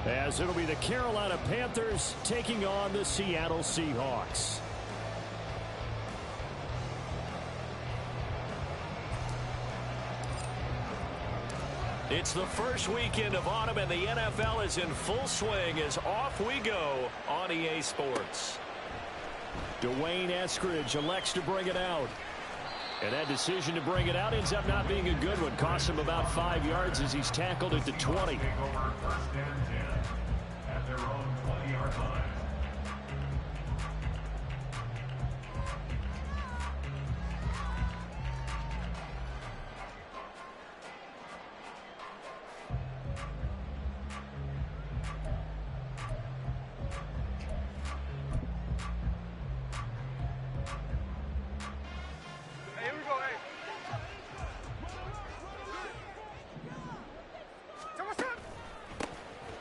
as it'll be the Carolina Panthers taking on the Seattle Seahawks. It's the first weekend of autumn, and the NFL is in full swing as off we go on EA Sports. Dwayne Eskridge elects to bring it out. And that decision to bring it out ends up not being a good one. Costs him about 5 yards as he's tackled at the 20. Take over first and 10 at their own 20-yard line.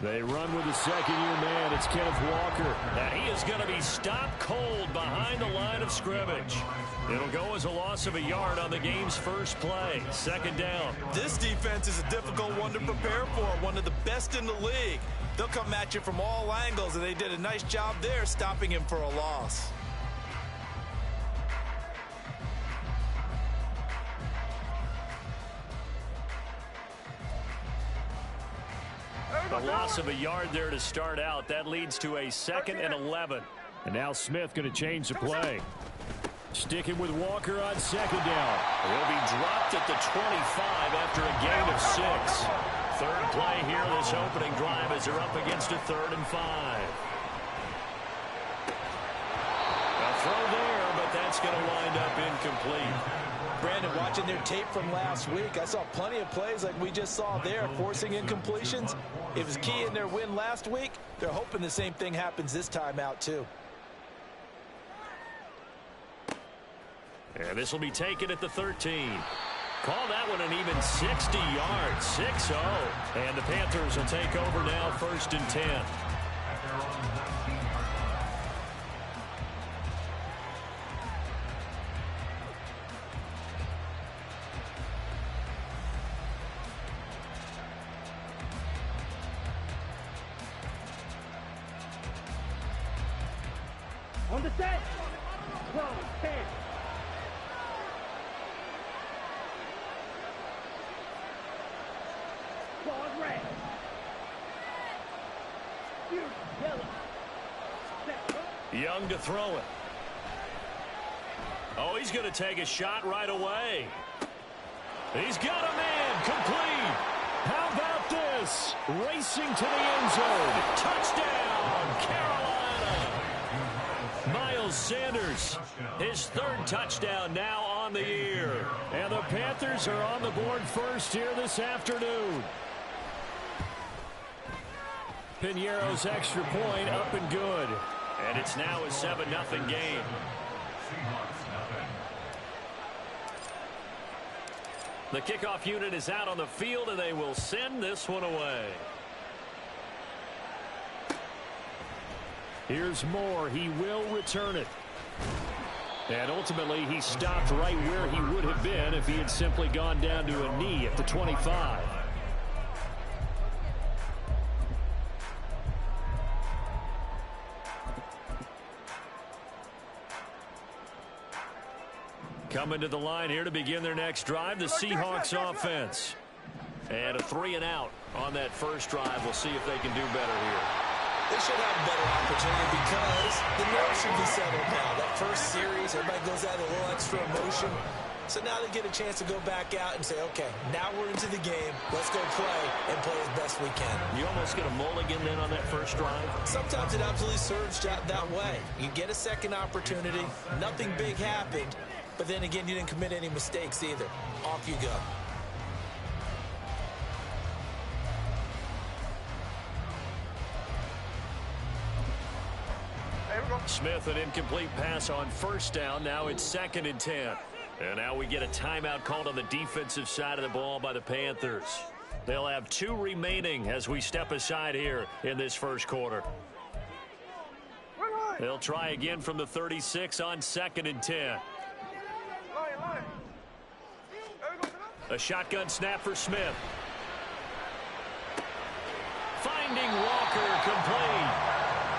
They run with the second-year man. It's Kenneth Walker. And he is going to be stopped cold behind the line of scrimmage. It'll go as a loss of a yard on the game's first play. Second down. This defense is a difficult one to prepare for, one of the best in the league. They'll come at you from all angles, and they did a nice job there stopping him for a loss. A loss of a yard there to start out. That leads to a 2nd and 11. And now Smith going to change the play. Sticking with Walker on second down. He'll be dropped at the 25 after a gain of 6. Third play here this opening drive as they're up against a 3rd and 5. A throw there, but that's going to wind up incomplete. Brandon, watching their tape from last week, I saw plenty of plays like we just saw there, forcing incompletions. It was key in their win last week. They're hoping the same thing happens this time out, too. And this will be taken at the 13. Call that one an even 60 yards, 6-0. And the Panthers will take over now, 1st and 10. On the set. Roll, 10. Ball red. Yellow. Young to throw it. Oh, he's going to take a shot right away. He's got a man complete. How about this? Racing to the end zone. Touchdown, Carolina. Miles Sanders, his 3rd touchdown now on the year. And the Panthers are on the board first here this afternoon. Piñeiro's extra point up and good. And it's now a 7-0 game. The kickoff unit is out on the field, and they will send this one away. Here's Moore. He will return it. And ultimately, he stopped right where he would have been if he had simply gone down to a knee at the 25. Coming to the line here to begin their next drive, the Seahawks offense. And a 3 and out on that first drive. We'll see if they can do better here. They should have a better opportunity because the nerves should be settled now. That first series, everybody goes out with a little extra emotion. So now they get a chance to go back out and say, okay, now we're into the game. Let's go play and play as best we can. You almost get a mulligan then on that first drive? Sometimes it absolutely serves that way. You get a second opportunity. Nothing big happened. But then again, you didn't commit any mistakes either. Off you go. Smith, an incomplete pass on first down. Now it's 2nd and 10. And now we get a timeout called on the defensive side of the ball by the Panthers. They'll have 2 remaining as we step aside here in this first quarter. They'll try again from the 36 on 2nd and 10. A shotgun snap for Smith. Finding Walker complete.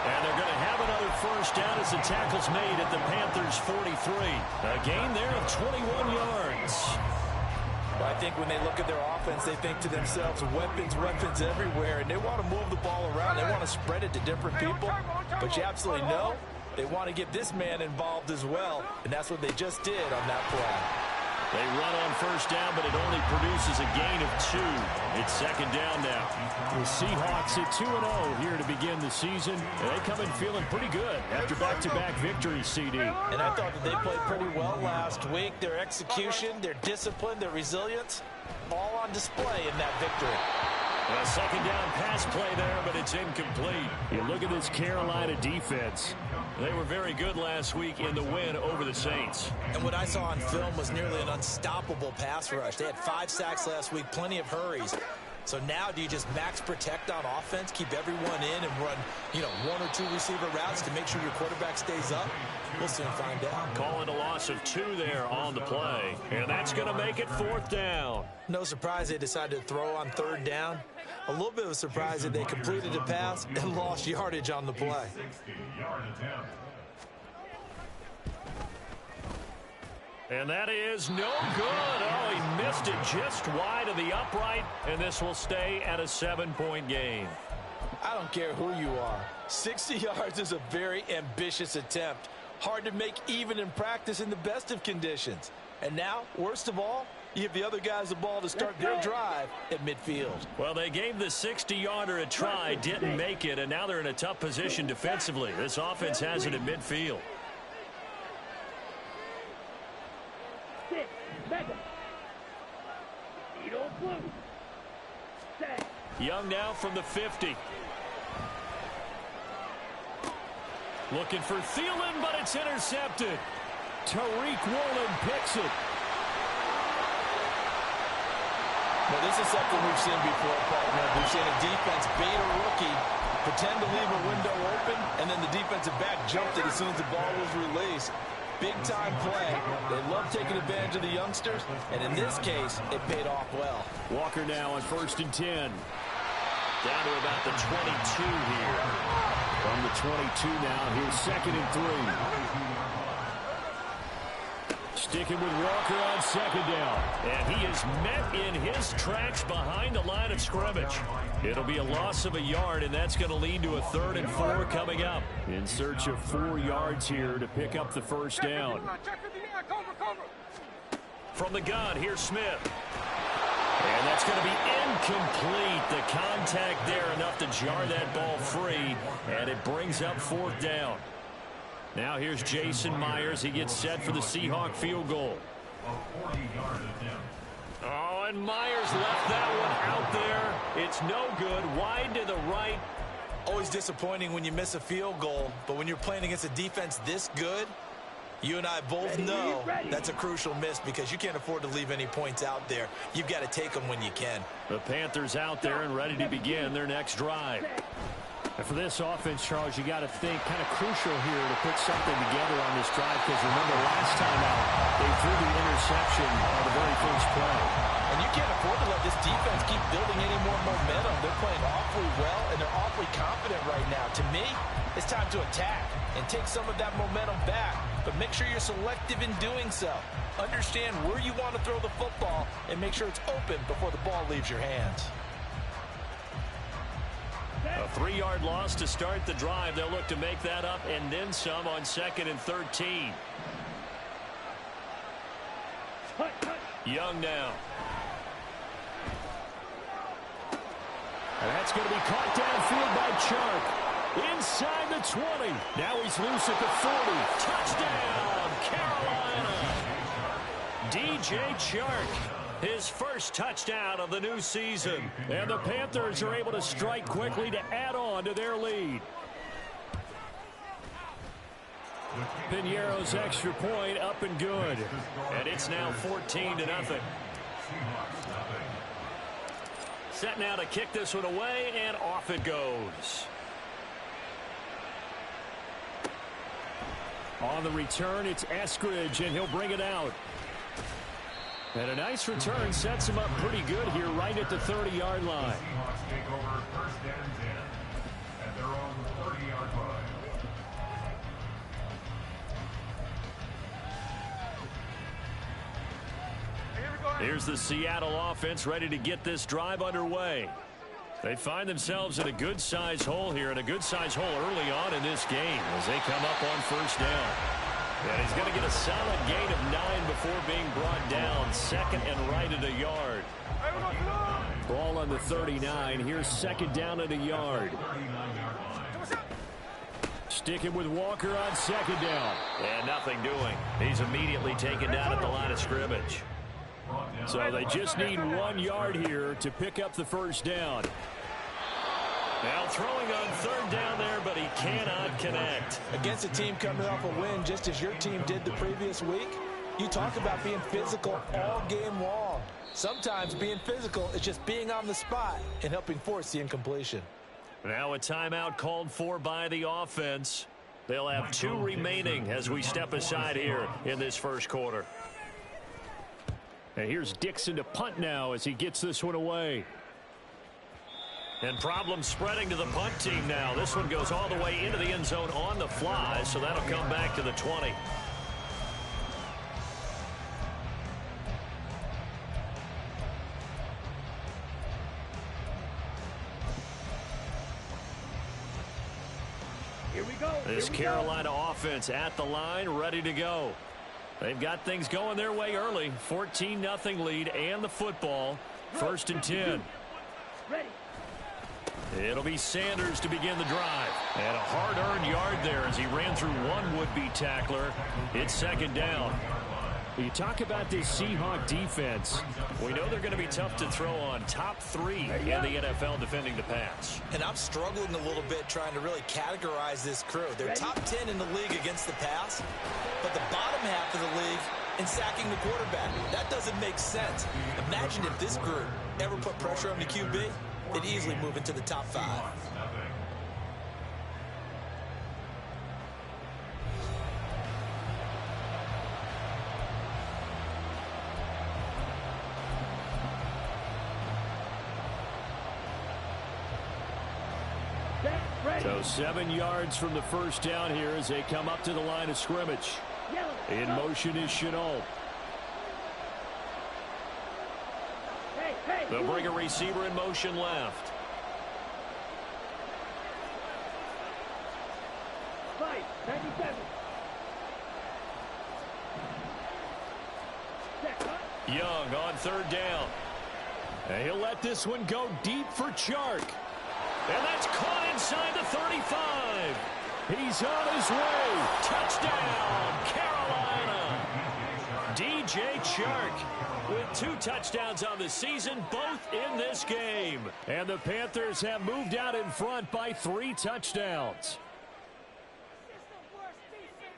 And they're going to have another first down as the tackle's made at the Panthers' 43. A gain there of 21 yards. Well, I think when they look at their offense, they think to themselves, weapons, weapons everywhere, and they want to move the ball around. They want to spread it to different people. But you absolutely know they want to get this man involved as well, and that's what they just did on that play. They run on first down, but it only produces a gain of 2. It's second down now. The Seahawks at 2-0 here to begin the season. They come in feeling pretty good after back-to-back victories, CD. And I thought that they played pretty well last week. Their execution, their discipline, their resilience, all on display in that victory. A second down pass play there, but it's incomplete. You look at this Carolina defense. They were very good last week in the win over the Saints. And what I saw on film was nearly an unstoppable pass rush. They had 5 sacks last week, plenty of hurries. So now do you just max protect on offense, keep everyone in and run, 1 or 2 receiver routes to make sure your quarterback stays up? We'll soon find out. Calling a loss of 2 there on the play. And that's going to make it 4th down. No surprise they decided to throw on 3rd down. A little bit of a surprise that they completed a pass and lost yardage on the play. And that is no good. Oh, he missed it just wide of the upright, and this will stay at a 7-point game. I don't care who you are. 60 yards is a very ambitious attempt. Hard to make even in practice in the best of conditions. And now, worst of all, you give the other guys the ball to start their drive at midfield. Well, they gave the 60-yarder a try, didn't make it, and now they're in a tough position defensively. This offense has it at midfield. Young now from the 50. Looking for Thielen, but it's intercepted. Tariq Woolen picks it. Well, this is something we've seen before, partner. We've seen a defense bait a rookie, pretend to leave a window open, and then the defensive back jumped it as soon as the ball was released. Big-time play. They love taking advantage of the youngsters, and in this case, it paid off well. Walker now on 1st and 10. Down to about the 22 here. From the 22 now, here's 2nd and 3. Sticking with Walker on 2nd down. And he is met in his tracks behind the line of scrimmage. It'll be a loss of a yard, and that's going to lead to a 3rd and 4 coming up. In search of 4 yards here to pick up the first down. From the gun, here's Smith. And that's going to be incomplete. The contact there enough to jar that ball free, and it brings up 4th down. Now here's Jason Myers. He gets set for the Seahawk field goal. Oh, and Myers left that one out there. It's no good. Wide to the right. Always disappointing when you miss a field goal, but when you're playing against a defense this good, you and I both know that's a crucial miss because you can't afford to leave any points out there. You've got to take them when you can. The Panthers out there and ready to begin their next drive. And for this offense, Charles, you got to think kind of crucial here to put something together on this drive because remember last time out, they threw the interception on the very first play. And you can't afford to let this defense keep building any more momentum. They're playing awfully well, and they're awfully confident right now. To me, it's time to attack and take some of that momentum back. But make sure you're selective in doing so. Understand where you want to throw the football and make sure it's open before the ball leaves your hands. A 3-yard loss to start the drive. They'll look to make that up and then some on 2nd and 13. Young now. And that's going to be caught downfield by Chark. Inside the 20. Now he's loose at the 40. Touchdown, Carolina. DJ Chark. His first touchdown of the new season. And the Panthers are able to strike quickly to add on to their lead. Piñeiro's extra point up and good. And it's now 14-0. Set now to kick this one away, and off it goes. On the return, it's Eskridge, and he'll bring it out. And a nice return sets him up pretty good here right at the 30-yard line. Seahawks take over 1st and 10 at their own 30-yard line. Here's the Seattle offense ready to get this drive underway. They find themselves in a good-sized hole here, and a good-sized hole early on in this game as they come up on 1st down. And he's going to get a solid gain of 9 before being brought down. 2nd and right at a yard. Ball on the 39. Here's 2nd down at a yard. Sticking with Walker on 2nd down. And nothing doing. He's immediately taken down at the line of scrimmage. So they just need 1 yard here to pick up the 1st down. Now throwing on 3rd down there, but he cannot connect. Against a team coming off a win just as your team did the previous week, you talk about being physical all game long. Sometimes being physical is just being on the spot and helping force the incompletion. Now a timeout called for by the offense. They'll have 2 remaining as we step aside here in this 1st quarter. And here's Dixon to punt now as he gets this one away. And problems spreading to the punt team now. This one goes all the way into the end zone on the fly, so that'll come back to the 20. Here we go. This Carolina offense at the line, ready to go. They've got things going their way early. 14-0 lead and the football. 1st and 10. Ready. It'll be Sanders to begin the drive. And a hard-earned yard there as he ran through one would-be tackler. It's 2nd down. You talk about this Seahawk defense. We know they're going to be tough to throw on. Top 3 in the NFL defending the pass. And I'm struggling a little bit trying to really categorize this crew. They're top 10 in the league against the pass, but the bottom half of the league in sacking the quarterback. That doesn't make sense. Imagine if this group ever put pressure on the QB, they'd easily move into the top 5. So 7 yards from the 1st down here as they come up to the line of scrimmage. In motion is Chenault. They'll bring a receiver in motion left. 97. Young on 3rd down. And he'll let this one go deep for Chark. And that's caught inside the 35. He's on his way. Touchdown, Carolina. DJ Chark with 2 touchdowns on the season, both in this game. And the Panthers have moved out in front by 3 touchdowns.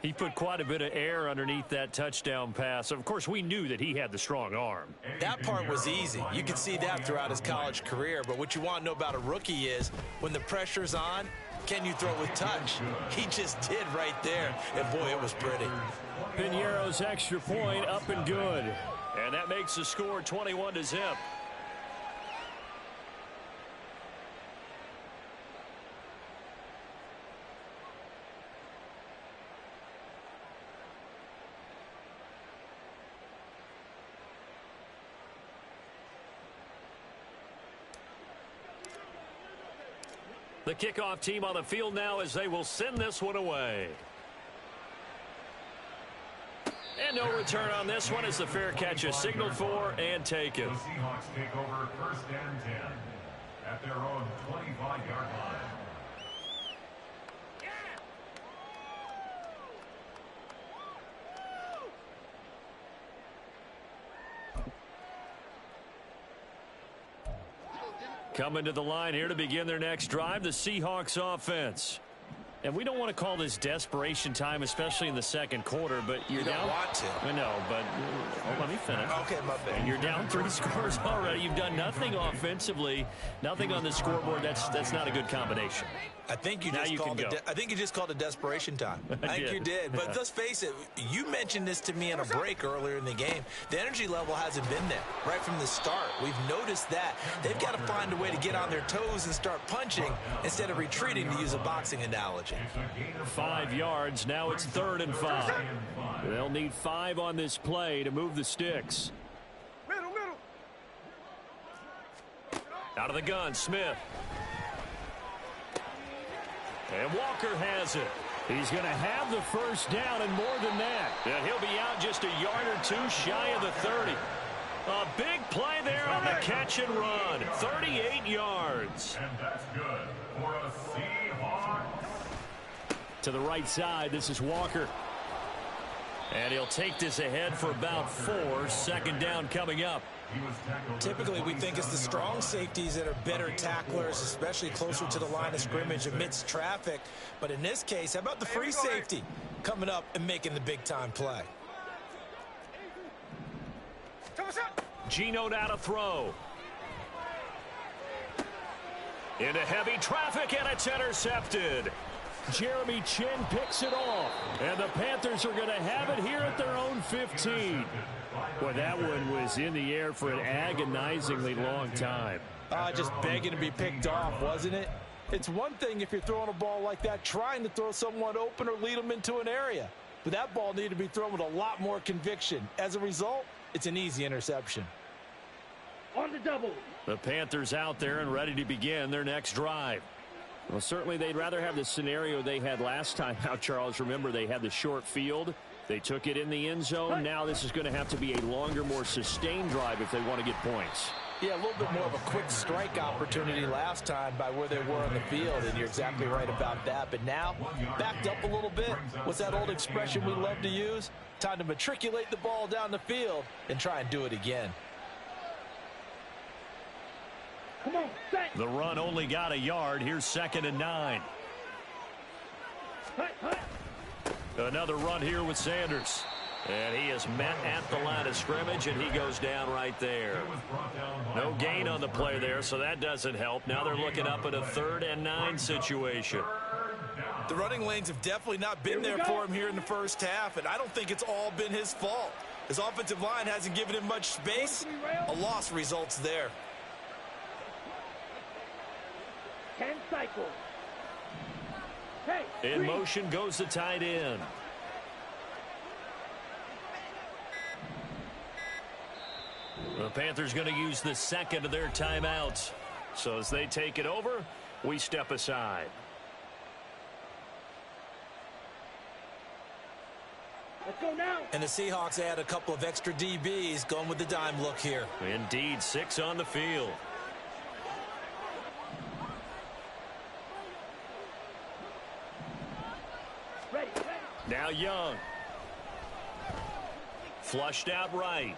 He put quite a bit of air underneath that touchdown pass. Of course, we knew that he had the strong arm. That part was easy. You could see that throughout his college career. But what you want to know about a rookie is when the pressure's on, can you throw it with touch? He just did right there. And, boy, it was pretty. Piñeiro's extra point up and good. And that makes the score 21-0. The kickoff team on the field now as they will send this one away. And no return on this one as the fair catch is signaled for and taken. The Seahawks take over 1st and 10 at their own 25-yard line. Coming to the line here to begin their next drive, the Seahawks offense. And we don't want to call this desperation time, especially in the second quarter, but you're You don't down. want to. I know, but let me finish. Okay, my bad. And you're down 3 scores already. You've done nothing offensively, nothing on the scoreboard. That's not a good combination. I think you Now just you called can it. go. I think you just called it desperation time. I think did. you did. But let's face it. You mentioned this to me in a break earlier in the game. The energy level hasn't been there right from the start. We've noticed that they've got to find a way to get on their toes and start punching instead of retreating, to use a boxing analogy. 5 yards. Now it's 3rd and 5. They'll need 5 on this play to move the sticks. Out of the gun, Smith. And Walker has it. He's going to have the first down and more than that. And he'll be out just a yard or two shy of the 30. A big play there on the catch and run. 38 yards. And that's good for a Seahawk. To the right side, this is Walker. And he'll take this ahead for about 4. 2nd down coming up. Typically, we think it's the strong safeties that are better tacklers, especially closer to the line of scrimmage amidst traffic. But in this case, how about the free safety coming up and making the big-time play? Geno now to throw. Into heavy traffic, and it's intercepted. Jeremy Chinn picks it off. And the Panthers are going to have it here at their own 15. Boy, that one was in the air for an agonizingly long time. Just begging to be picked off, wasn't it? It's one thing if you're throwing a ball like that, trying to throw someone open or lead them into an area. But that ball needed to be thrown with a lot more conviction. As a result, it's an easy interception. On the double. The Panthers out there and ready to begin their next drive. Well, certainly they'd rather have the scenario they had last time out, Charles. Remember, they had the short field. They took it in the end zone. Now this is going to have to be a longer, more sustained drive if they want to get points. Yeah, a little bit more of a quick strike opportunity last time by where they were on the field, and you're exactly right about that. But now, backed up a little bit. What's that old expression we love to use? Time to matriculate the ball down the field and try and do it again. Come on, set. The run only got a yard. Here's 2nd and 9. Hut, hut. Another run here with Sanders. And he is met at the line of scrimmage, and he goes down right there. No gain on the play there, so that doesn't help. Now they're looking up at a 3rd and 9 situation. The running lanes have definitely not been there for him here in the first half, and I don't think it's all been his fault. His offensive line hasn't given him much space. A loss results there. 10 cycles. Hey, In three. motion goes the tight end. The Panthers going to use the 2nd of their timeouts. So as they take it over, we step aside. Let's go now. And the Seahawks add a couple of extra DBs going with the dime look here. Indeed, 6 on the field. Ready, ready. Now Young. Flushed out right.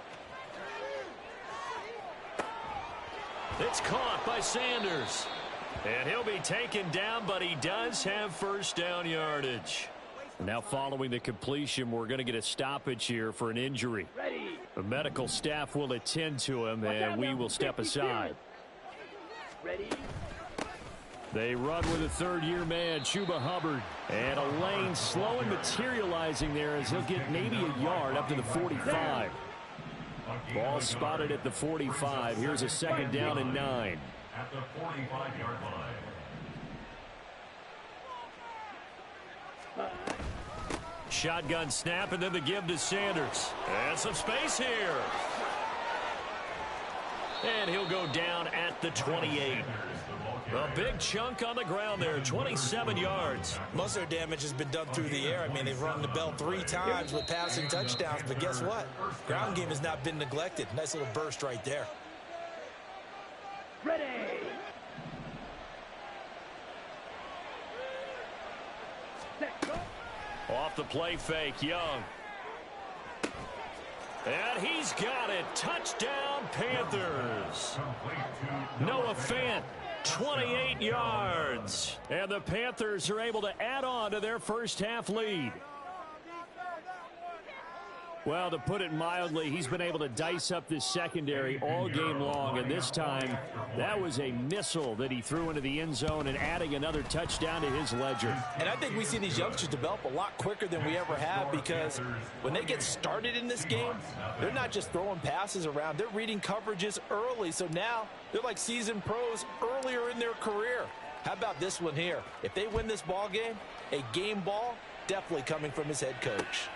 It's caught by Sanders. And he'll be taken down, but he does have first down yardage. Now following the completion, we're going to get a stoppage here for an injury. Ready. The medical staff will attend to him, and we will step aside. Ready. They run with a third-year man, Chuba Hubbard. And a lane slow and materializing there as he'll get maybe a yard up to the 45. Ball spotted at the 45. Here's a 2nd down and 9. At the 45-yard line. Shotgun snap, and then the give to Sanders. And some space here. And he'll go down at the 28. A big chunk on the ground there, 27 yards. Most of their damage has been done through the air. I mean, they've rung the bell 3 times with passing touchdowns, but guess what? Ground game has not been neglected. Nice little burst right there. Ready. Set, go. Off the play fake, Young. And he's got it. Touchdown, Panthers. Noah Fant 28 yards. And the Panthers are able to add on to their first half lead. Well, to put it mildly, he's been able to dice up this secondary all game long, and this time that was a missile that he threw into the end zone and adding another touchdown to his ledger. And I think we see these youngsters develop a lot quicker than we ever have, because when they get started in this game, they're not just throwing passes around. They're reading coverages early, so now they're like seasoned pros earlier in their career. How about this one here? If they win this ball game, a game ball definitely coming from his head coach.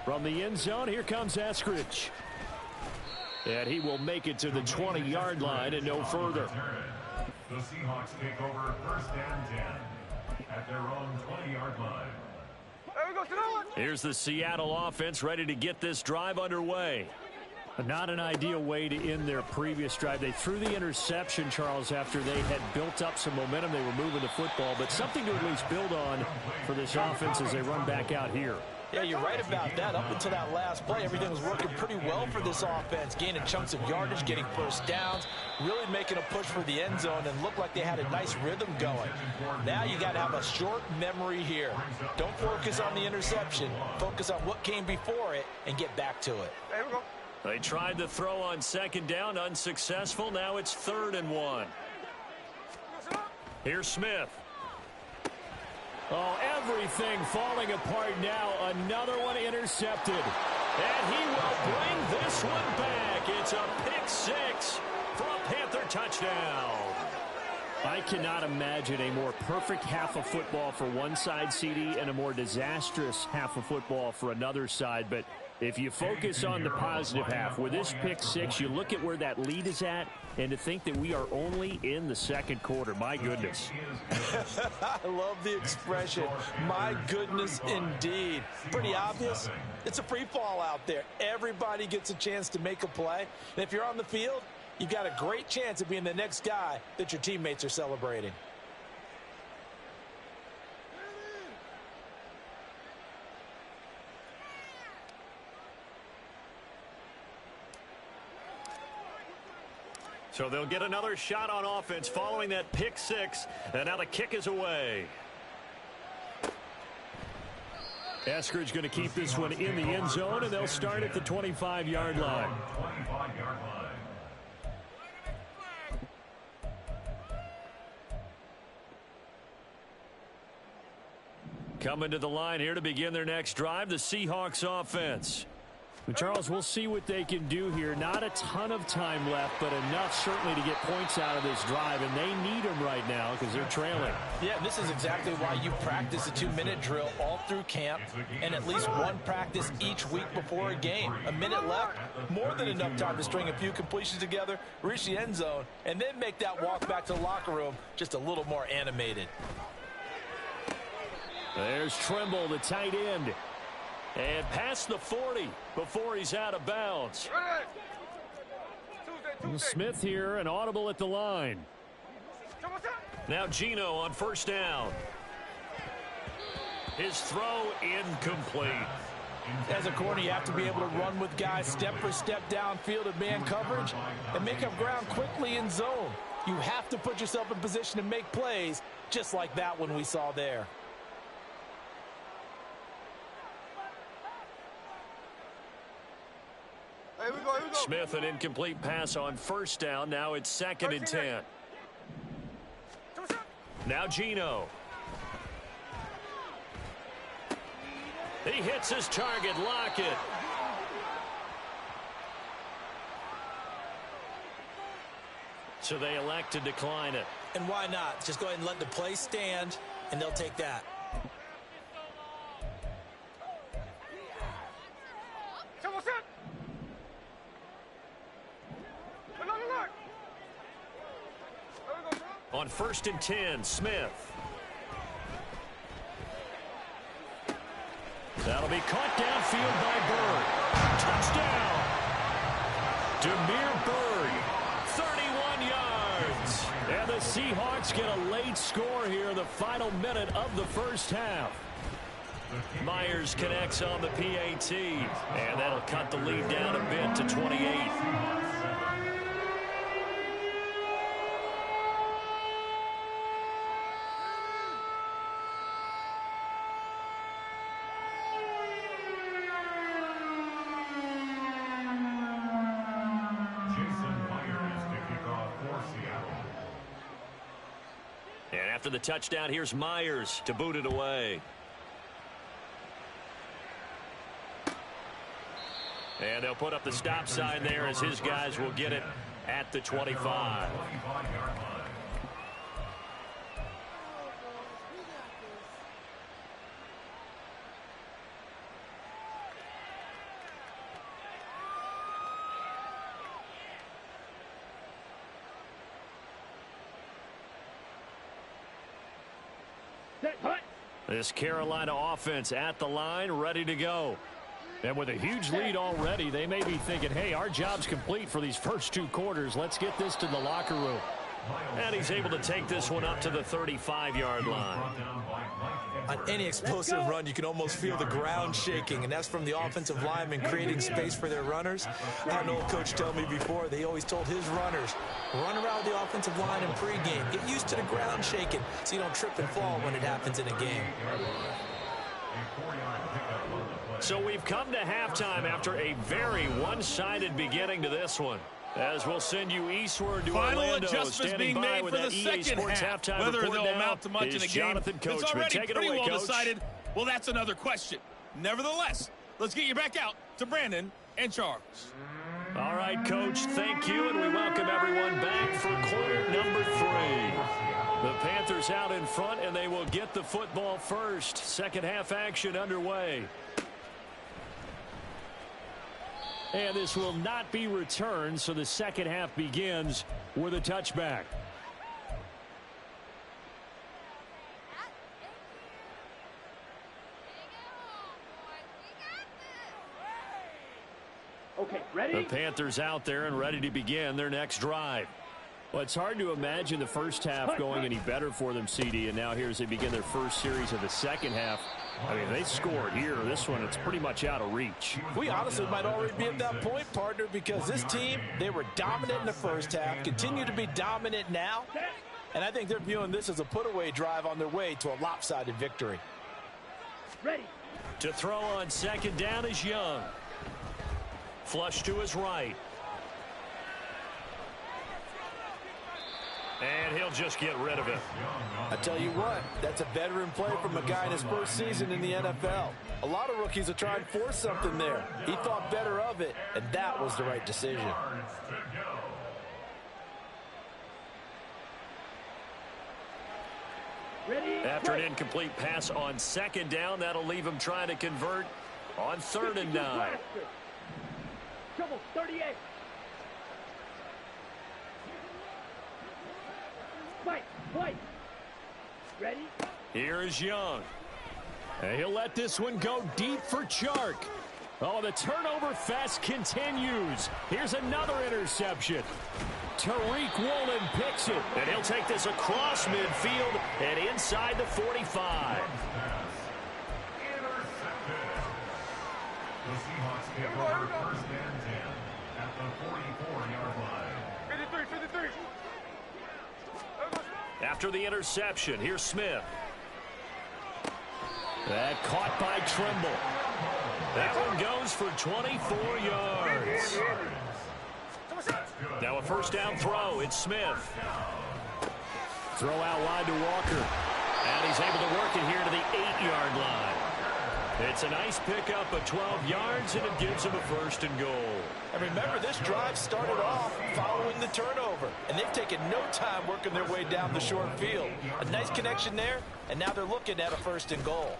From the end zone, here comes Eskridge. And he will make it to the 20-yard line and no further. The Seahawks take over first and 10 at their own 20-yard line. Here's the Seattle offense ready to get this drive underway. Not an ideal way to end their previous drive. They threw the interception, Charles, after they had built up some momentum. They were moving the football, but something to at least build on for this offense as they run back out here. Yeah, you're right about that. Up until that last play, everything was working pretty well for this offense. Gaining chunks of yardage, getting first downs, really making a push for the end zone, and looked like they had a nice rhythm going. Now you got to have a short memory here. Don't focus on the interception. Focus on what came before it and get back to it. They tried to throw on second down, unsuccessful. Now it's 3rd and 1. Here's Smith. Oh, everything falling apart now. Another one intercepted. And he will bring this one back. It's a pick six for a Panther touchdown. I cannot imagine a more perfect half of football for one side, CD, and a more disastrous half of football for another side. But if you focus on the positive half, with this pick six, you look at where that lead is at, and to think that we are only in the second quarter. My goodness. I love the expression. My goodness, indeed. Pretty obvious. It's a free fall out there. Everybody gets a chance to make a play. And if you're on the field, you've got a great chance of being the next guy that your teammates are celebrating. So they'll get another shot on offense following that pick six, and now the kick is away. Eskridge going to keep this one in the end zone, and they'll start at the 25-yard line. 25-yard line. Coming to the line here to begin their next drive, the Seahawks offense. Well, Charles, we'll see what they can do here. Not a ton of time left, but enough certainly to get points out of this drive, and they need them right now because they're trailing. Yeah, this is exactly why you practice a 2-minute drill all through camp and at least one practice each week before a game. A minute left, more than enough time to string a few completions together, reach the end zone, and then make that walk back to the locker room just a little more animated. There's Trimble, the tight end. And past the 40 before he's out of bounds. Smith here, an audible at the line. Now Geno on first down. His throw incomplete. As a corner, you have to be able to run with guys step for step downfield in man coverage and make up ground quickly in zone. You have to put yourself in position to make plays, just like that one we saw there. Smith, an incomplete pass on first down. Now it's 2nd and 10. Now Geno. He hits his target, Lockett. So they elect to decline it. And why not? Just go ahead and let the play stand, and they'll take that. On 1st and 10, Smith. That'll be caught downfield by Bird. Touchdown! Damiere Byrd, 31 yards. And the Seahawks get a late score here in the final minute of the first half. Myers connects on the PAT, and that'll cut the lead down a bit to 28. after the touchdown. Here's Myers to boot it away. And they'll put up the stop sign there as his guys will get it at the 25. This Carolina offense at the line, ready to go. And with a huge lead already, they may be thinking, hey, our job's complete for these first 2 quarters. Let's get this to the locker room. And he's able to take this one up to the 35-yard line. On any explosive run, you can almost feel the ground shaking, and that's from the offensive linemen creating space for their runners. I had an old coach tell me before, they always told his runners, run around the offensive line in pregame. Get used to the ground shaking so you don't trip and fall when it happens in a game. So we've come to halftime after a very one-sided beginning to this one. As we'll send you eastward to Final Orlando, adjustments being made for the second half. Whether they'll amount to much in the game, it's already pretty well decided. Well, that's another question. Nevertheless, let's get you back out to Brandon and Charles. All right, Coach, thank you, and we welcome everyone back for quarter number 3. The Panthers out in front, and they will get the football first. Second half action underway. And this will not be returned, so the second half begins with a touchback. Okay, ready? The Panthers out there and ready to begin their next drive. Well, it's hard to imagine the first half going any better for them, CD, and now here as they begin their first series of the second half. I mean, they scored here. This one, it's pretty much out of reach. We honestly might already be at that point, partner, because this team, they were dominant in the first half, continue to be dominant now, and I think they're viewing this as a put-away drive on their way to a lopsided victory. Ready. To throw on second down is Young. Flush to his right. And he'll just get rid of it. I tell you what, that's a veteran play from a guy in his first season in the NFL. A lot of rookies will try and force something there. He thought better of it, and that was the right decision. Ready. After an incomplete pass on second down, that'll leave him trying to convert on 3rd and 9. Trouble 38. White. Ready? Here is Young. And he'll let this one go deep for Chark. Oh, the turnover fest continues. Here's another interception. Tariq Woolen picks it. And he'll take this across midfield and inside the 45. The Seahawks take over 1st and 10 at the 44-yard line. 53. After the interception, here's Smith. That caught by Trimble. That one goes for 24 yards. Now a first down throw. It's Smith. Throw out wide to Walker. And he's able to work it here to the 8-yard line. It's a nice pickup of 12 yards, and it gives him a 1st and goal. And remember, this drive started off following the turnover, and they've taken no time working their way down the short field. A nice connection there, and now they're looking at a 1st and goal.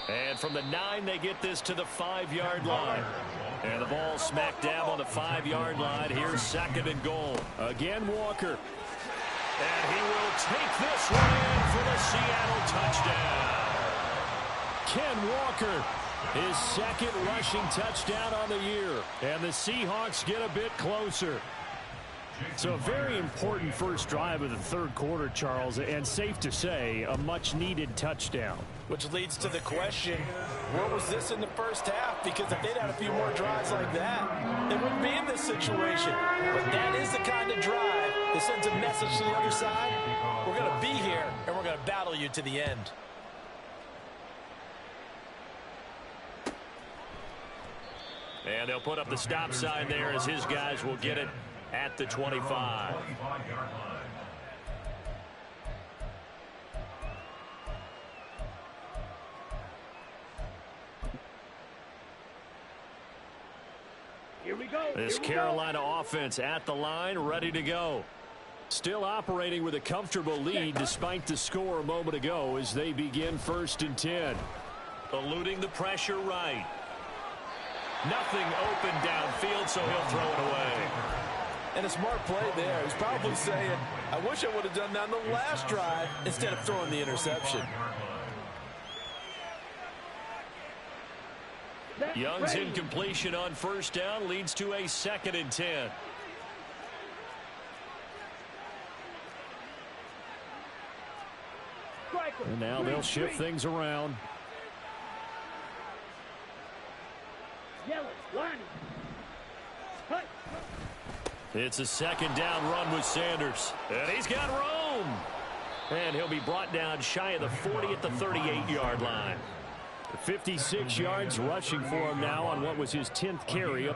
And from the 9, they get this to the 5-yard line. And the ball smack dab on the 5-yard line. Here's 2nd and goal. Again, Walker. And he will take this one in for the Seattle touchdown. Ken Walker, his 2nd rushing touchdown on the year. And the Seahawks get a bit closer. So a very important first drive of the 3rd quarter, Charles, and safe to say, a much-needed touchdown. Which leads to the question, where was this in the first half? Because if they'd had a few more drives like that, they wouldn't be in this situation. But that is the kind of drive that sends a message to the other side. We're going to be here, and we're going to battle you to the end. And they'll put up the stop sign there as his guys will get it at the 25. Here we go. This Carolina offense at the line, ready to go. Still operating with a comfortable lead despite the score a moment ago as they begin 1st and 10. Eluding the pressure right. Nothing open downfield, so he'll throw it away. And a smart play there. He's probably saying, I wish I would have done that on the last drive instead of throwing the interception. Young's incompletion on 1st down leads to a 2nd and 10. And now they'll shift things around. It's a 2nd down run with Sanders. And he's got room. And he'll be brought down shy of the 40 at the 38-yard line. 56 yards rushing for him now on what was his 10th carry.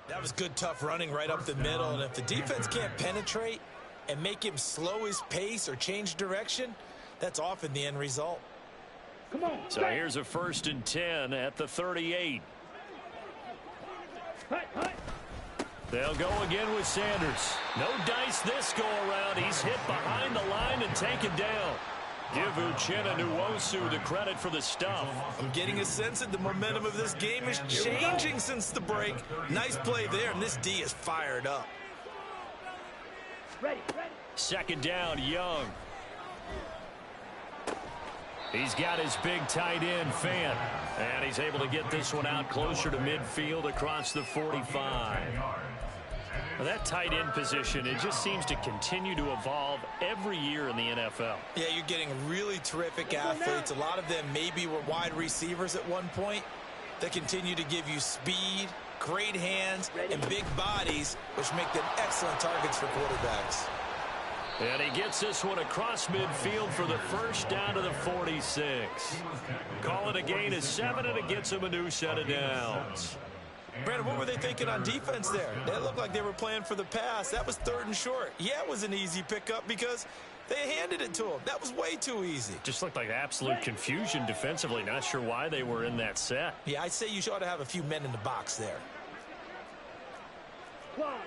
That was good, tough running right up the middle. And if the defense can't penetrate and make him slow his pace or change direction, that's often the end result. Come on. So here's a 1st and 10 at the 38. They'll go again with Sanders. No dice this go around. He's hit behind the line and taken down. Give Uchenna Nwosu the credit for the stuff. I'm getting a sense that the momentum of this game is changing since the break. Nice play there, and this D is fired up. Ready. 2nd down, Young. He's got his big tight end, Fant. And he's able to get this one out closer to midfield across the 45. Well, that tight end position, it just seems to continue to evolve every year in the NFL. Yeah, you're getting really terrific athletes. A lot of them maybe were wide receivers at one point that continue to give you speed, great hands, and big bodies, which make them excellent targets for quarterbacks. And he gets this one across midfield for the 1st down to the 46. Call it a gain of 7, and it gets him a new set of downs. Brandon, what were they thinking on defense there? They looked like they were playing for the pass. That was 3rd and short. Yeah, it was an easy pickup because they handed it to him. That was way too easy. Just looked like absolute confusion defensively. Not sure why they were in that set. Yeah, I'd say you ought to have a few men in the box there.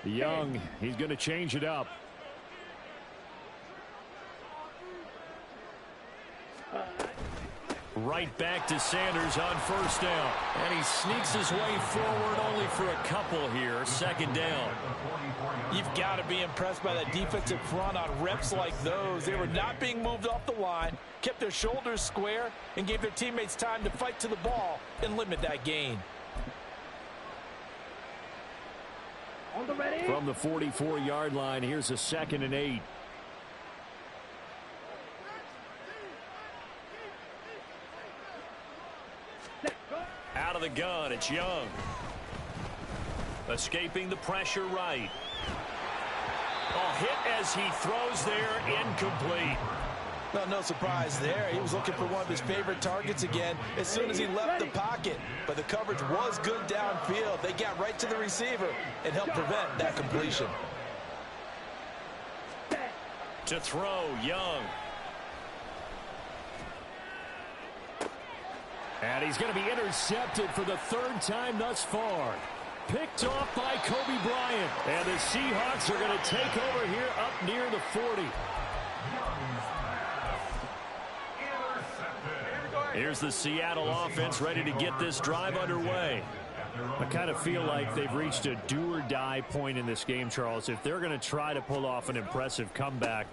Young, he's going to change it up. Right back to Sanders on 1st down. And he sneaks his way forward only for a couple here. 2nd down. You've got to be impressed by that defensive front on reps like those. They were not being moved off the line, kept their shoulders square, and gave their teammates time to fight to the ball and limit that gain. On the ready. From the 44-yard line, here's a 2nd and 8. Out of the gun, it's Young. Escaping the pressure right. Oh, hit as he throws there, incomplete. Well, no surprise there. He was looking for one of his favorite targets again as soon as he left the pocket. But the coverage was good downfield. They got right to the receiver and helped prevent that completion. To throw, Young. And he's going to be intercepted for the 3rd time thus far. Picked off by Kobe Bryant. And the Seahawks are going to take over here up near the 40. Here's the Seattle offense ready to get this drive underway. I kind of feel like they've reached a do-or-die point in this game, Charles. If they're going to try to pull off an impressive comeback,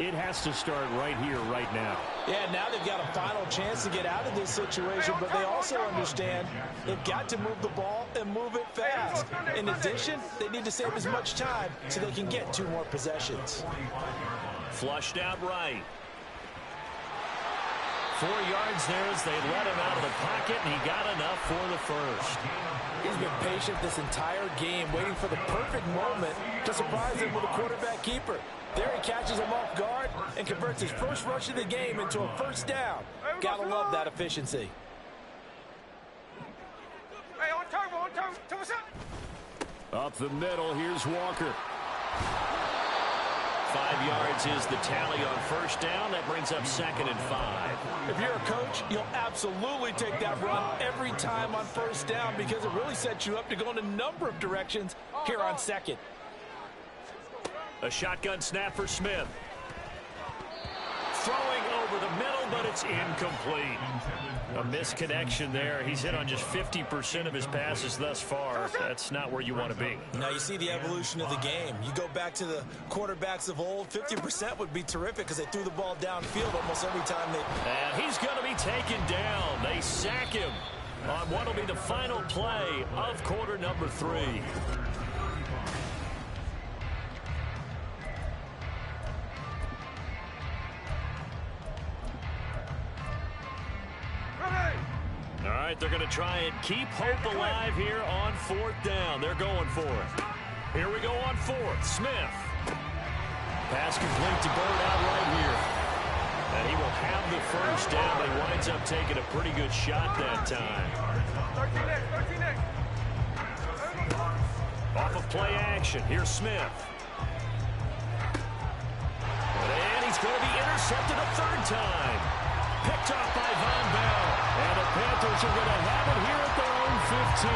It has to start right here, right now. Yeah, now they've got a final chance to get out of this situation, but they also understand they've got to move the ball and move it fast. In addition, they need to save as much time so they can get 2 more possessions. Flushed out right. 4 yards there as they let him out of the pocket, and he got enough for the first. He's been patient this entire game, waiting for the perfect moment to surprise him with a quarterback keeper. There he catches him off guard and converts his first rush of the game into a first down. Gotta love that efficiency. Up the middle, here's Walker. 5 yards is the tally on first down. That brings up 2nd and 5. If you're a coach, you'll absolutely take that run every time on first down because it really sets you up to go in a number of directions here on 2nd. A shotgun snap for Smith. Throwing over the middle, but it's incomplete. A misconnection there. He's hit on just 50% of his passes thus far. That's not where you want to be. Now you see the evolution of the game. You go back to the quarterbacks of old, 50% would be terrific because they threw the ball downfield almost every time they... And he's going to be taken down. They sack him on what will be the final play of quarter number 3. All right, they're going to try and keep hope alive here on 4th down. They're going for it. Here we go on 4th. Smith. Pass complete to Bird out right here. And he will have the first down. He winds up taking a pretty good shot that time. Off of play action. Here's Smith. And he's going to be intercepted a 3rd time. Picked off by Von Bell. And the Panthers are going to have it here at their own 15.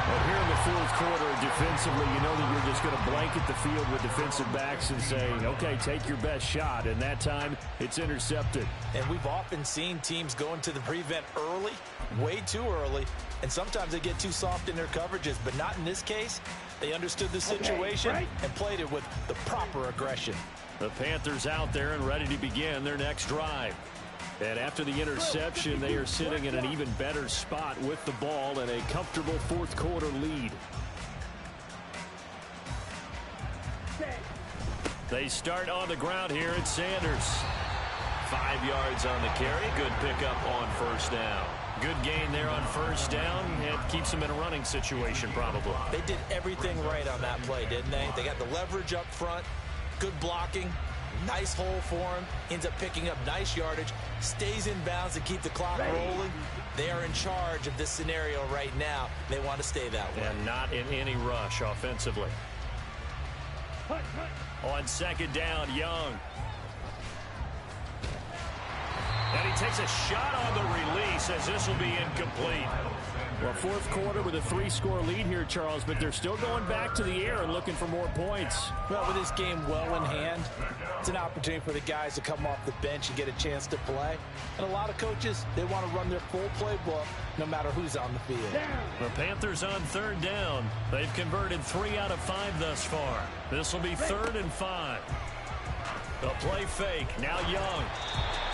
But here in the 4th quarter, defensively, you know that you're just going to blanket the field with defensive backs and say, okay, take your best shot. And that time, it's intercepted. And we've often seen teams go into the prevent early, way too early, and sometimes they get too soft in their coverages. But not in this case. They understood the situation and played it with the proper aggression. The Panthers out there and ready to begin their next drive. And after the interception, they are sitting in an even better spot with the ball and a comfortable 4th quarter lead. They start on the ground here at Sanders. 5 yards on the carry. Good pickup on first down. Good gain there on first down. It keeps them in a running situation probably. They did everything right on that play, didn't they? They got the leverage up front, good blocking. Nice hole for him. Ends up picking up nice yardage. Stays in bounds to keep the clock rolling. They are in charge of this scenario right now. They want to stay that way. And not in any rush offensively. On 2nd down, Young. And he takes a shot on the release as this will be incomplete. Well, 4th quarter with a 3-score lead here, Charles, but they're still going back to the air and looking for more points. Well, with this game well in hand, it's an opportunity for the guys to come off the bench and get a chance to play. And a lot of coaches, they want to run their full playbook no matter who's on the field. The Panthers on 3rd down. They've converted 3 out of 5 thus far. This will be 3rd and 5. The play fake. Now Young.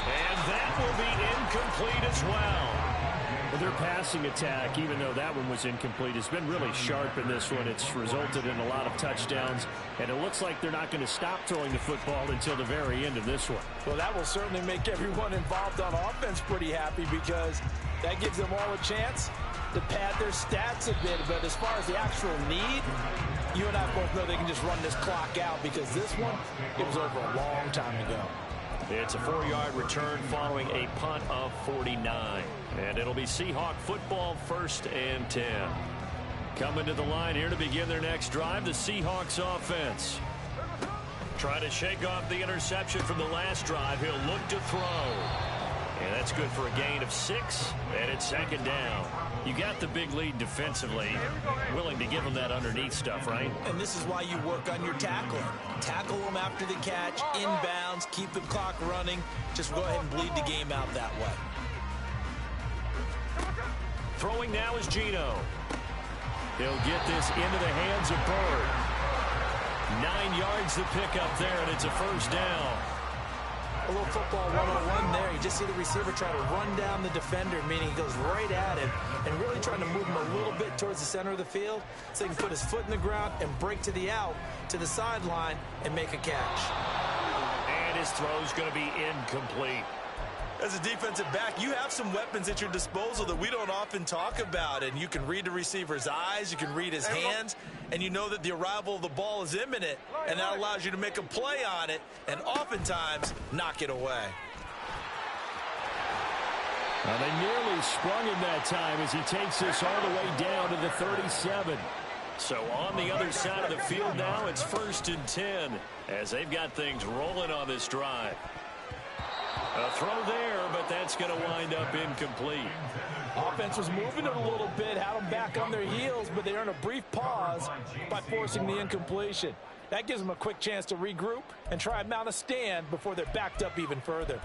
And that will be incomplete as well. Well, their passing attack, even though that one was incomplete, has been really sharp in this one. It's resulted in a lot of touchdowns, and it looks like they're not going to stop throwing the football until the very end of this one. Well, that will certainly make everyone involved on offense pretty happy because that gives them all a chance to pad their stats a bit. But as far as the actual need, you and I both know they can just run this clock out because this one, it was over a long time ago. It's a 4-yard return following a punt of 49. And it'll be Seahawk football 1st and 10. Coming to the line here to begin their next drive, the Seahawks offense. Trying to shake off the interception from the last drive. He'll look to throw. And that's good for a gain of 6. And it's 2nd down. You got the big lead defensively. Willing to give them that underneath stuff, right? And this is why you work on your tackling. Tackle them after the catch, inbounds, keep the clock running. Just go ahead and bleed the game out that way. Throwing now is Geno. He'll get this into the hands of Bird. 9 yards to pick up there, and it's a first down. A little football 101 there. You just see the receiver try to run down the defender, meaning he goes right at him and really trying to move him a little bit towards the center of the field so he can put his foot in the ground and break to the out, to the sideline, and make a catch. And his throw's going to be incomplete. As a defensive back, you have some weapons at your disposal that we don't often talk about, and you can read the receiver's eyes, you can read his hands, and you know that the arrival of the ball is imminent, and that allows you to make a play on it and oftentimes knock it away. Well, they nearly sprung him that time as he takes this all the way down to the 37. So on the other side of the field now, it's 1st and 10 as they've got things rolling on this drive. A throw there, but that's going to wind up incomplete. Offense was moving it a little bit, had them back on their heels, but they earned a brief pause by forcing the incompletion. That gives them a quick chance to regroup and try and mount a stand before they're backed up even further.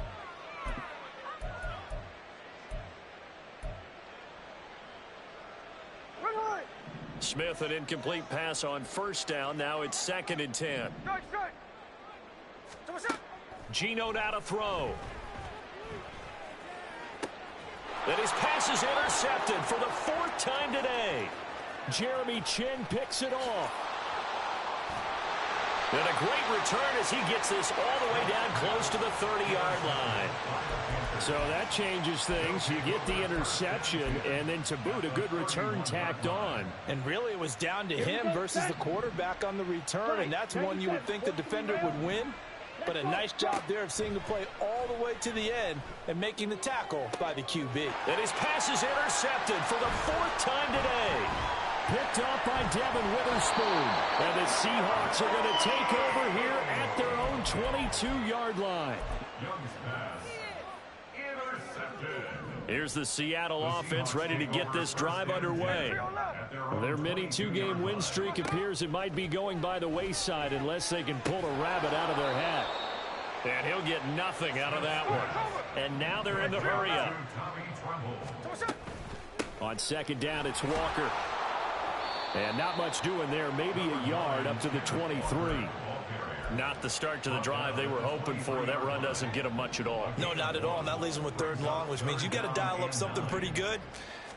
Smith, an incomplete pass on 1st down. Now it's 2nd and 10. Geno now to throw. Then his pass is intercepted for the 4th time today. Jeremy Chinn picks it off. And a great return as he gets this all the way down close to the 30-yard line. So that changes things. You get the interception, and then to boot, a good return tacked on. And really, it was down to him versus the quarterback on the return, and that's one you would think the defender would win. But a nice job there of seeing the play all the way to the end and making the tackle by the QB. And his pass is intercepted for the 4th time today. Picked off by Devin Witherspoon. And the Seahawks are going to take over here at their own 22-yard line. Here's the Seattle offense ready to get this drive underway. Their mini 2-game win streak appears it might be going by the wayside unless they can pull a rabbit out of their hat. And he'll get nothing out of that one. And now they're in the hurry-up. On 2nd down, it's Walker. And not much doing there, maybe a yard up to the 23. Not the start to the drive they were hoping for. That run doesn't get them much at all. No, not at all. And that leaves them with 3rd and long, which means you got to dial up something pretty good.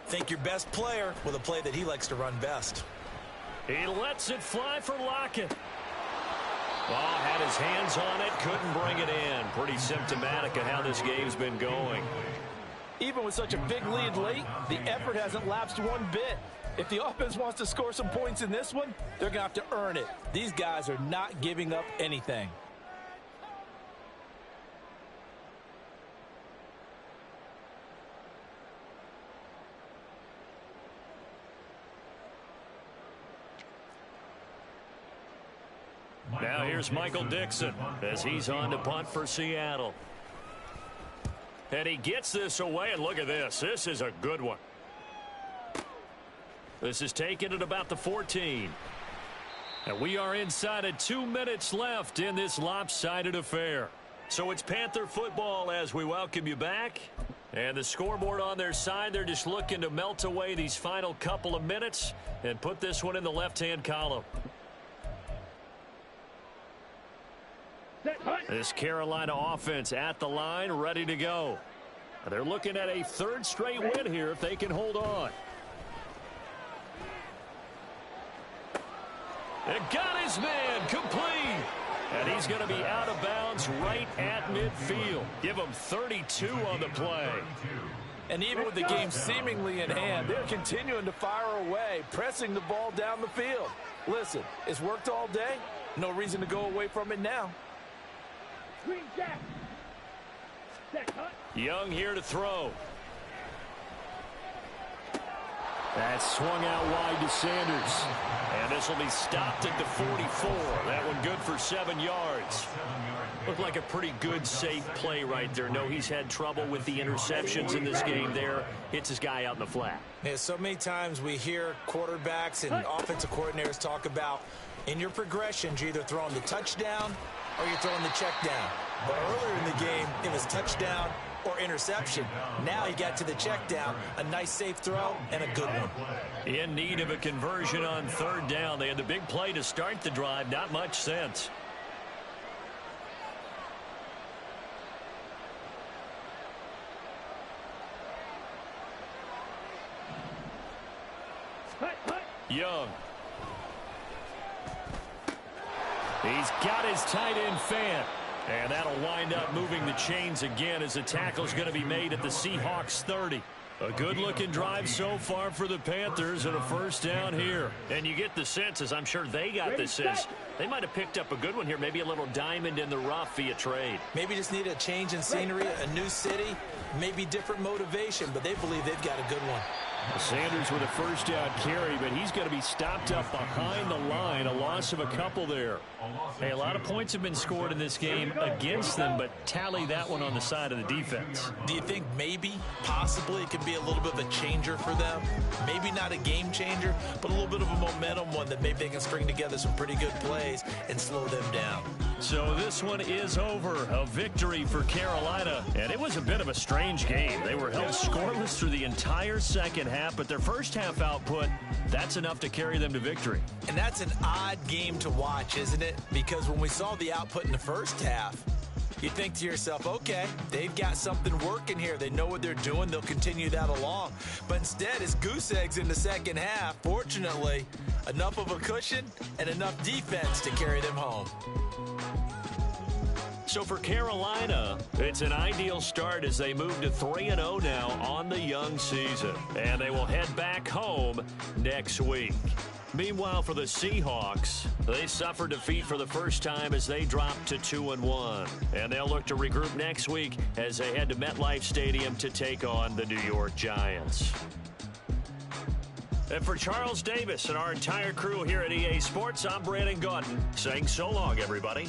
Think your best player with a play that he likes to run best. He lets it fly for Lockett. Ball had his hands on it, couldn't bring it in. Pretty symptomatic of how this game's been going. Even with such a big lead late, the effort hasn't lapsed one bit. If the offense wants to score some points in this one, they're going to have to earn it. These guys are not giving up anything. Now here's Michael Dixon as he's on to punt for Seattle. And he gets this away, and look at this. This is a good one. This is taken at about the 14. And we are inside of 2 minutes left in this lopsided affair. So it's Panther football as we welcome you back. And the scoreboard on their side, they're just looking to melt away these final couple of minutes and put this one in the left-hand column. This Carolina offense at the line, ready to go. They're looking at a 3rd straight win here if they can hold on. And got his man complete. And he's going to be out of bounds right at midfield. Give him 32 on the play. And even with the game seemingly in hand, they're continuing to fire away, pressing the ball down the field. Listen, it's worked all day. No reason to go away from it now. Young here to throw. That's swung out wide to Sanders. And this will be stopped at the 44. That one good for 7 yards. Looked like a pretty good, safe play right there. No, he's had trouble with the interceptions in this game there. Hits his guy out in the flat. Yeah, so many times we hear quarterbacks and offensive coordinators talk about in your progressions, you're either throwing the touchdown or you're throwing the check down. But earlier in the game, it was touchdown or interception. Now he got to the check down, a nice safe throw, and a good one. In need of a conversion on third down. They had the big play to start the drive. Not much sense. Young. He's got his tight end fan. And that'll wind up moving the chains again as the tackle's going to be made at the Seahawks 30. A good-looking drive so far for the Panthers and a first down here. And you get the sense, as I'm sure they got the sense, they might have picked up a good one here, maybe a little diamond in the rough via trade. Maybe just need a change in scenery, a new city, maybe different motivation, but they believe they've got a good one. Sanders with a first down carry, but he's going to be stopped up behind the line. A loss of a couple there. Hey, a lot of points have been scored in this game against them, but tally that one on the side of the defense. Do you think maybe, possibly, it could be a little bit of a changer for them? Maybe not a game changer, but a little bit of a momentum one that maybe they can string together some pretty good plays and slow them down. So this one is over. A victory for Carolina. And it was a bit of a strange game. They were held scoreless through the entire second half, but their first half output, that's enough to carry them to victory. And that's an odd game to watch, isn't it? Because when we saw the output in the first half, you think to yourself, okay, they've got something working here. They know what they're doing. They'll continue that along. But instead, it's goose eggs in the second half. Fortunately, enough of a cushion and enough defense to carry them home. So for Carolina, it's an ideal start as they move to 3-0 now on the young season. And they will head back home next week. Meanwhile, for the Seahawks, they suffered defeat for the first time as they dropped to 2-1. And they'll look to regroup next week as they head to MetLife Stadium to take on the New York Giants. And for Charles Davis and our entire crew here at EA Sports, I'm Brandon Gaudin saying so long, everybody.